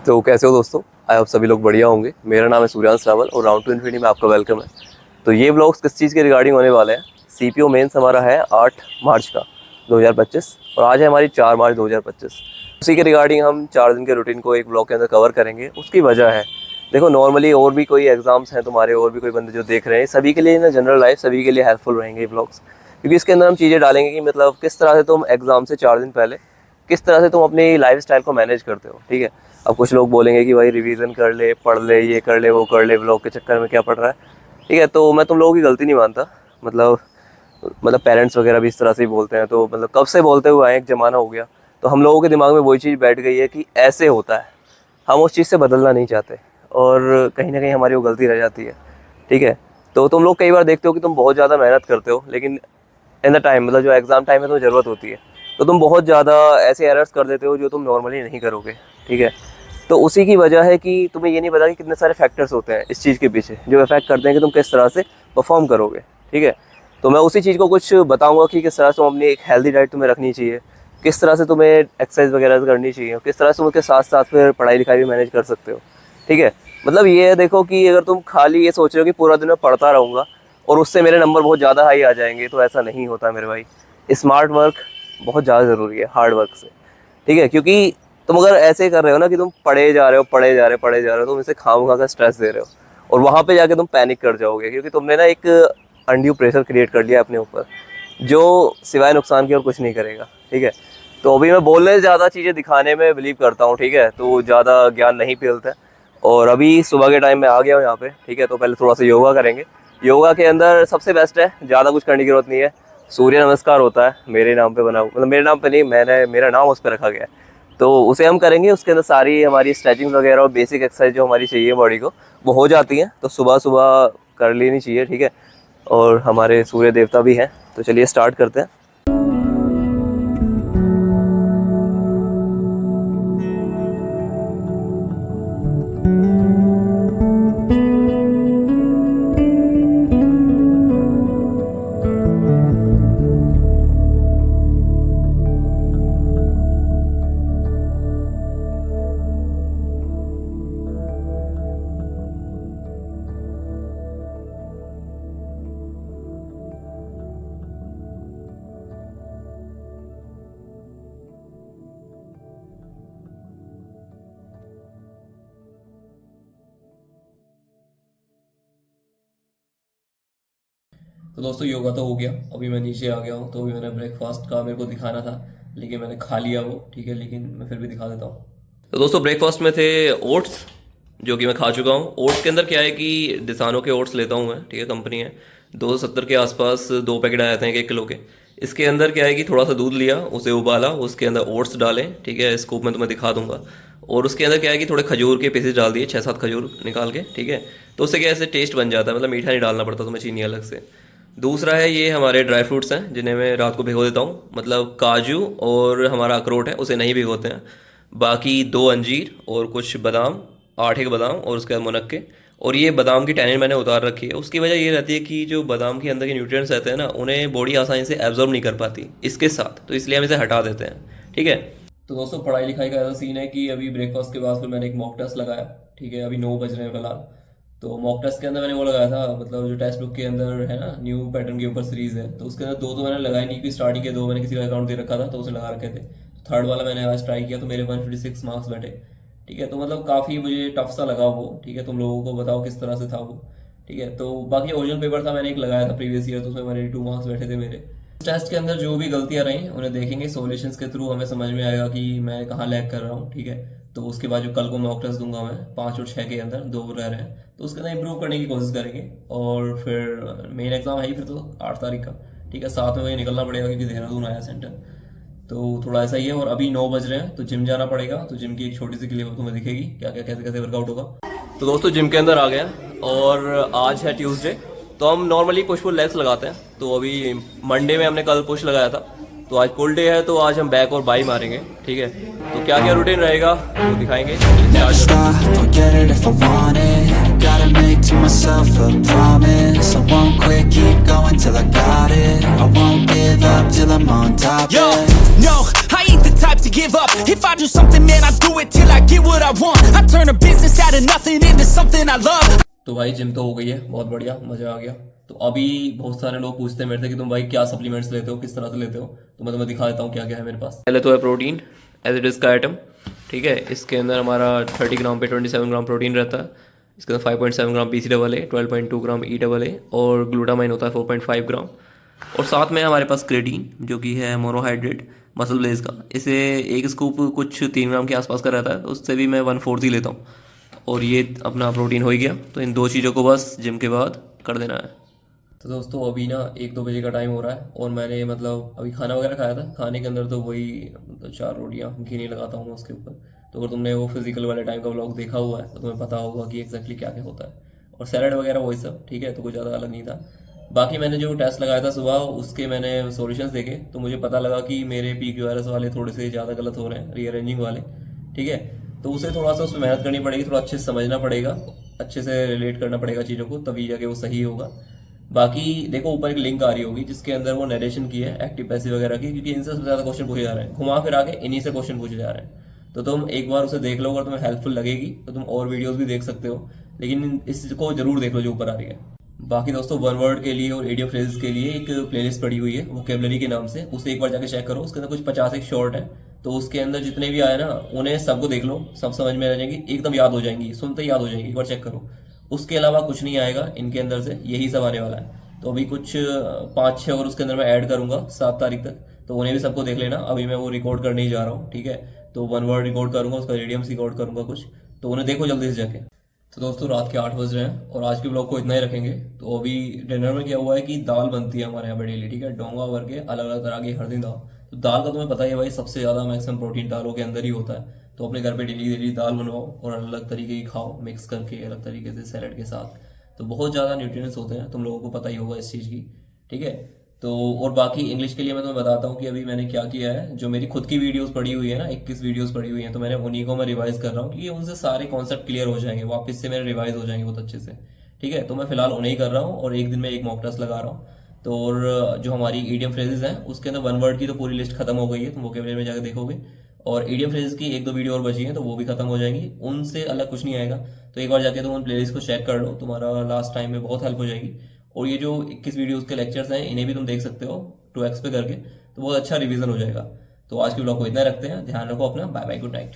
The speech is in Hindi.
तो कैसे हो दोस्तों, आप सभी लोग बढ़िया होंगे। मेरा नाम है सूर्यांश रावल और राउंड टू इन्फिनिटी में आपका वेलकम है। तो ये व्लॉग्स किस चीज़ के रिगार्डिंग होने वाले हैं। सीपीओ मेंस हमारा है 8 मार्च का 2025 और आज है हमारी 4 मार्च 2025। उसी के रिगार्डिंग हम 4 दिन के रूटीन को एक व्लॉग के अंदर कवर करेंगे। उसकी वजह है, देखो नॉर्मली और भी कोई एग्जाम्स हैं तुम्हारे, और भी कोई बंदे जो देख रहे हैं, सभी के लिए ना जनरल लाइफ सभी के लिए हेल्पफुल रहेंगे ये व्लॉग्स, क्योंकि इसके अंदर हम चीज़ें डालेंगे कि मतलब किस तरह से तुम एग्ज़ाम से 4 दिन पहले किस तरह से तुम अपनी लाइफ स्टाइल को मैनेज करते हो। ठीक है, अब कुछ लोग बोलेंगे कि भाई रिवीजन कर ले, पढ़ ले, ये कर ले, वो कर ले, व्लॉग के चक्कर में क्या पढ़ रहा है। ठीक है, तो मैं तुम लोगों की गलती नहीं मानता। मतलब पेरेंट्स वगैरह भी इस तरह से ही बोलते हैं, तो मतलब कब से बोलते हुए आए, एक ज़माना हो गया, तो हम लोगों के दिमाग में वही चीज़ बैठ गई है कि ऐसे होता है। हम उस चीज़ से बदलना नहीं चाहते और कहीं ना कहीं हमारी वो गलती रह जाती है। ठीक है, तो तुम लोग कई बार देखते हो कि तुम बहुत ज़्यादा मेहनत करते हो, लेकिन इन द टाइम, मतलब जो एग्ज़ाम टाइम में तुम्हें ज़रूरत होती है, तो तुम बहुत ज़्यादा ऐसे एरर्स कर देते हो जो तुम नॉर्मली नहीं करोगे। ठीक है, तो उसी की वजह है कि तुम्हें ये नहीं पता कि कितने सारे फैक्टर्स होते हैं इस चीज़ के पीछे जो इफेक्ट करते हैं कि तुम किस तरह से परफॉर्म करोगे। ठीक है, तो मैं उसी चीज़ को कुछ बताऊंगा कि किस तरह से तुम अपनी एक हेल्दी डाइट तुम्हें रखनी चाहिए, किस तरह से तुम्हें एक्सरसाइज वगैरह करनी चाहिए, किस तरह से तुम उसके साथ साथ फिर पढ़ाई लिखाई भी मैनेज कर सकते हो। ठीक है, मतलब ये है, देखो कि अगर तुम खाली ये सोच रहे हो कि पूरा दिन मैं पढ़ता रहूँगा और उससे मेरे नंबर बहुत ज़्यादा हाई आ जाएंगे, तो ऐसा नहीं होता मेरे भाई। स्मार्ट वर्क बहुत ज़्यादा ज़रूरी है हार्ड वर्क से। ठीक है, क्योंकि तुम अगर ऐसे कर रहे हो ना कि तुम पढ़े जा रहे हो, तुम इसे खामखा का स्ट्रेस दे रहे हो और वहाँ पे जाके तुम पैनिक कर जाओगे, क्योंकि तुमने ना एक अनड्यू प्रेशर क्रिएट कर लिया अपने ऊपर, जो सिवाय नुकसान की और कुछ नहीं करेगा। ठीक है, तो अभी मैं बोलने से ज़्यादा चीज़ें दिखाने में बिलीव करता हूँ। ठीक है, तो ज़्यादा ज्ञान नहीं फैलता है। और अभी सुबह के टाइम में आ गया हूँ यहाँ पे। ठीक है, तो पहले थोड़ा सा योगा करेंगे। योगा के अंदर सबसे बेस्ट है, ज़्यादा कुछ करने की जरूरत नहीं है, सूर्य नमस्कार होता है, मेरे नाम पे बना, मतलब मेरे नाम पे नहीं, मेरा नाम उस पर रखा गया है, तो उसे हम करेंगे। उसके अंदर सारी हमारी स्ट्रेचिंग वगैरह और बेसिक एक्सरसाइज जो हमारी चाहिए बॉडी को, वो हो जाती हैं, तो सुबह सुबह कर लेनी चाहिए। ठीक है, और हमारे सूर्य देवता भी हैं, तो चलिए स्टार्ट करते हैं। तो दोस्तों योगा तो हो गया, अभी मैं नीचे आ गया हूँ। तो अभी मैंने ब्रेकफास्ट का मेरे को दिखाना था, लेकिन मैंने खा लिया वो। ठीक है, लेकिन मैं फिर भी दिखा देता हूँ। तो दोस्तों ब्रेकफास्ट में थे ओट्स, जो कि मैं खा चुका हूँ। ओट्स के अंदर क्या है कि दिसानो के ओट्स लेता हूँ मैं। ठीक है, कंपनी है, 270 के आसपास 2 पैकेट आए थे 1 किलो के। इसके अंदर क्या है कि थोड़ा सा दूध लिया, उसे उबाला, उसके अंदर ओट्स डालें। ठीक है, स्कूप में तुम्हें दिखा दूंगा। और उसके अंदर क्या है कि थोड़े खजूर के पीसेस डाल दिए, 6-7 खजूर निकाल के। ठीक है, तो उससे क्या ऐसे टेस्ट बन जाता है, मतलब मीठा नहीं डालना पड़ता तुम्हें चीनी अलग से। दूसरा है, ये हमारे ड्राई फ्रूट्स हैं जिन्हें मैं रात को भिगो देता हूँ, मतलब काजू और हमारा अखरोट है उसे नहीं भिगोते हैं। बाकी 2 अंजीर और कुछ बादाम, 8 बादाम और उसके बाद मुनक्के। और ये बादाम की टैनिन मैंने उतार रखी है। उसकी वजह ये रहती है कि जो बादाम के अंदर के न्यूट्रिएंट्स रहते हैं ना, उन्हें बॉडी आसानी से एब्जॉर्ब नहीं कर पाती इसके साथ, तो इसलिए हम इसे हटा देते हैं। ठीक है, तो दोस्तों पढ़ाई लिखाई का ऐसा सीन है कि अभी ब्रेकफास्ट के बाद फिर मैंने एक मॉक टेस्ट लगाया। ठीक है, अभी 9 बज रहे हैं फिलहाल। तो मॉक टेस्ट के अंदर मैंने वो लगाया था, मतलब जो टेक्स्ट बुक के अंदर है ना, न्यू पैटर्न के ऊपर सीरीज है, तो उसके अंदर 2 तो मैंने लगाए नहीं, क्योंकि स्टार्टिंग के 2 मैंने किसी का अकाउंट दे रखा था तो उसे लगा रखे थे। तो थर्ड वाला मैंने आज ट्राई किया, तो मेरे 156 मार्क्स बैठे। ठीक है, तो मतलब काफ़ी मुझे टफ सा लगा वो। ठीक है, तुम लोगों को बताओ किस तरह से था वो। ठीक है, तो बाकी ओरिजिनल पेपर था, मैंने एक लगाया था प्रीवियस ईयर, तो उसमें 182 मार्क्स बैठे थे मेरे। टेस्ट के अंदर जो भी गलतियां रही उन्हें देखेंगे, सॉल्यूशंस के थ्रू हमें समझ में आएगा कि मैं कहाँ लैग कर रहा हूँ। ठीक है, तो उसके बाद जो कल को मॉक टेस्ट दूंगा मैं 5 और 6 के अंदर 2 रह रहे हैं, तो उसके अंदर इंप्रूव करने की कोशिश करेंगे। और फिर मेन एग्जाम है ही फिर तो 8 तारीख का। ठीक है, 7 में मुझे निकलना पड़ेगा क्योंकि देहरादून आया सेंटर, तो थोड़ा ऐसा ही है। और अभी 9 बज रहे हैं, तो जिम जाना पड़ेगा। तो जिम की एक छोटी सी क्लिप तुम्हें दिखेगी क्या क्या कैसे कैसे वर्कआउट होगा। तो दोस्तों जिम के अंदर आ गया और आज है ट्यूसडे, तो हम नॉर्मली पुश पुल लेग्स लगाते हैं। तो अभी मंडे में हमने कल पुश लगाया था, तो आज पुल डे है, तो आज हम बैक और बाई मारेंगे। ठीक है, तो क्या क्या रूटीन रहेगा वो दिखाएंगे। Yo, no, I ain't the type about to give up. If I do something, man, I do it till I get what I want. I turn a business out of nothing into something I love. तो भाई जिम तो हो गई है, बहुत बढ़िया, मजा आ गया। तो अभी बहुत सारे लोग पूछते हैं मेरे से कि तुम भाई क्या सप्लीमेंट्स लेते हो, किस तरह से लेते हो, तो मैं तुम्हें दिखा देता हूँ क्या क्या है मेरे पास। पहले तो है प्रोटीन एज इट इज़ का आइटम, ठीक है। इसके अंदर हमारा 30 ग्राम पे 27 ग्राम प्रोटीन रहता है। इसके अंदर 5.7 ग्राम PCAA, 12.2 ग्राम EAA और ग्लूटामाइन होता है 4.5 ग्राम। और साथ में हमारे पास क्रेटीन जो कि है मोनोहाइड्रेट मसल ब्लेज का। इसे एक स्कूप कुछ 3 ग्राम के आसपास का रहता है, तो उससे भी मैं 1/4 ही लेता हूँ। और ये अपना प्रोटीन हो ही गया। तो इन 2 चीज़ों को बस जिम के बाद कर देना है। तो दोस्तों अभी ना 1-2 बजे का टाइम हो रहा है और मैंने मतलब अभी खाना वगैरह खाया था। खाने के अंदर तो वही मतलब 4 रोटियाँ घी नहीं लगाता हूँ मैं उसके ऊपर। तो अगर तुमने वो फिजिकल वाले टाइम का व्लॉग देखा हुआ है तो तुम्हें पता होगा कि एग्जैक्टली क्या क्या होता है। और सैलड वगैरह वही सब, ठीक है, तो कुछ ज़्यादा अलग नहीं था। बाकी मैंने जो टेस्ट लगाया था सुबह उसके मैंने सॉल्यूशंस देखे तो मुझे पता लगा कि मेरे PQRS वाले थोड़े से ज़्यादा गलत हो रहे हैं, रीअरेंजिंग वाले, ठीक है। तो उसे थोड़ा सा उसमें मेहनत करनी पड़ेगी, थोड़ा अच्छे से समझना पड़ेगा, अच्छे से रिलेट करना पड़ेगा चीज़ों को, तभी जाके वो सही होगा। बाकी देखो ऊपर एक लिंक आ रही होगी जिसके अंदर वो नरेशन की है एक्टिव पैसिव वगैरह की, क्योंकि इनसे सबसे ज़्यादा क्वेश्चन पूछे जा रहे हैं, घुमा फिर आके इन्हीं से क्वेश्चन पूछे जा रहे हैं। तो तुम एक बार उसे देख लो, अगर तुम्हें हेल्पफुल लगेगी तो तुम और वीडियोस भी देख सकते हो, लेकिन इसको जरूर देख लो जो ऊपर आ रही है। बाकी दोस्तों वन वर्ड के लिए और एडियो फ्रेजेस के लिए एक प्लेलिस्ट पड़ी हुई है वोकेबलरी के नाम से, उसे एक बार जाके चेक करो। उसके अंदर कुछ 50 शॉर्ट है, तो उसके अंदर जितने भी आए ना उन्हें सबको देख लो, सब समझ में आ जाएंगी, एकदम याद हो जाएंगी, सुनते ही याद हो जाएंगी, एक बार चेक करो। उसके अलावा कुछ नहीं आएगा इनके अंदर से, यही सब आने वाला है। तो अभी कुछ 5-6 और उसके अंदर मैं ऐड करूंगा 7 तारीख तक, तो उन्हें भी सबको देख लेना। अभी मैं वो रिकॉर्ड करने ही जा रहा हूँ, ठीक है। तो वन वर्ड रिकॉर्ड करूंगा, उसका रेडियम्स रिकॉर्ड करूंगा कुछ, तो उन्हें देखो जल्दी से जाके। तो दोस्तों रात के 8 बज रहे हैं और आज के ब्लॉग को इतना ही रखेंगे। तो अभी डिनर में क्या हुआ है कि दाल बनती है हमारे यहाँ पे डेली, ठीक है, डोंगा भर के अलग अलग तरह की हर दिन दाल। तो दाल का तुम्हें पता ही है भाई, सबसे ज़्यादा मैक्सिमम प्रोटीन दालों के अंदर ही होता है। तो अपने घर पे डेली डेली दाल बनवाओ और अलग अलग तरीके की खाओ, मिक्स करके अलग तरीके से सैलड के साथ। तो बहुत ज़्यादा न्यूट्रिएंट्स होते हैं, तुम लोगों को पता ही होगा इस चीज़ की, ठीक है। तो और बाकी इंग्लिश के लिए मैं तुम्हें बताता हूँ कि अभी मैंने क्या किया है। जो मेरी खुद की वीडियोस पड़ी हुई है ना, 21 वीडियोस पड़ी हुई हैं, तो मैंने उन्हीं को मैं रिवाइज कर रहा हूँ क्योंकि उनसे सारे कॉन्सेप्ट क्लियर हो जाएंगे, वापस से मेरे रिवाइज हो जाएंगे बहुत अच्छे से, ठीक है। तो मैं फिलहाल उन्हें ही कर रहा हूँ और एक दिन में एक मॉक टेस्ट लगा रहा हूँ। तो और जो हमारी ईडियम फ्रेजेस हैं उसके अंदर वन वर्ड की तो पूरी लिस्ट खत्म हो गई है, तुम वोकेबलरी में जाकर देखोगे। और ईडियम फ्रेजेस की 1-2 वीडियो और बची हैं तो वो भी खत्म हो जाएंगी, उनसे अलग कुछ नहीं आएगा। तो एक बार जाके तुम उन प्लेलिस्ट को चेक कर लो, तुम्हारा लास्ट टाइम में बहुत हेल्प हो जाएगी। और ये जो 21 वीडियोस के लेक्चर्स हैं इन्हें भी तुम देख सकते हो 2x पे करके, तो बहुत अच्छा रिवीजन हो जाएगा। तो आज के ब्लॉग को इतना रखते हैं, ध्यान रखो अपना, बाय बाय, गुड नाइट।